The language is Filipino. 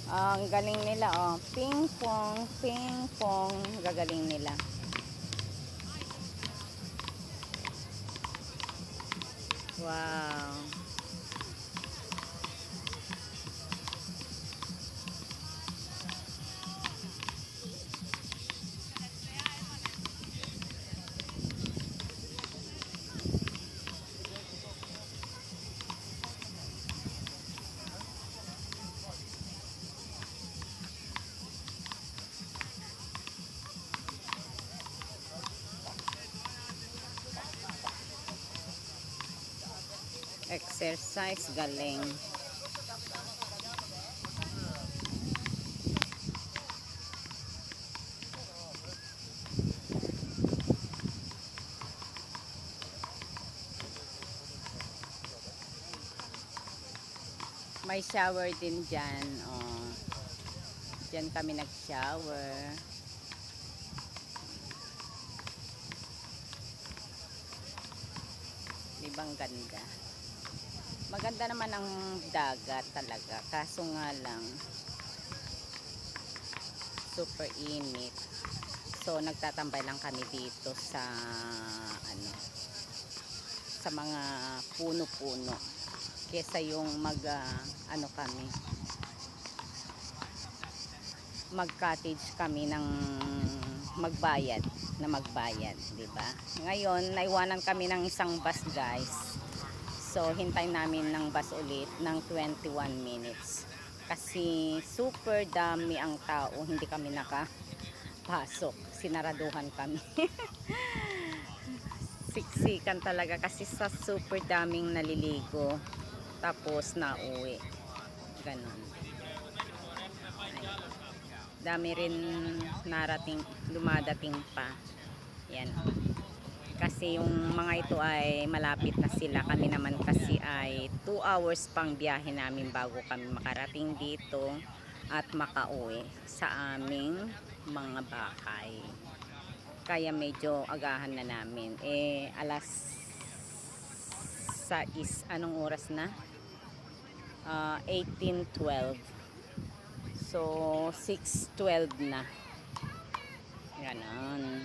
Ang galing nila, oh. Ping pong, ping pong. Gagaling nila. Wow. Exercise, galing. May shower din dyan. Oh. Dyan kami nag-shower. Ibang ganda. Maganda naman ang dagat talaga. Kaso nga lang, super init. So, nagtatambay lang kami dito sa, ano, sa mga puno-puno. Kesa yung ano kami, mag-cottage kami ng magbayad, di ba? Ngayon, naiwanan kami ng isang bus, guys. So, hintay namin ng bus ulit ng 21 minutes. Kasi super dami ang tao, hindi kami nakapasok. Sinaraduhan kami. Siksikan talaga kasi sa super daming naliligo. Tapos nauwi. Ganon. Dami rin dumadating pa. Yan. Kasi yung mga ito ay malapit na sila. Kami naman kasi ay 2 hours pang biyahe namin bago kami makarating dito at makauwi sa aming mga bahay. Kaya medyo agahan na namin. Alas 6, anong oras na? 18:12. So, 6:12 na. Ganon.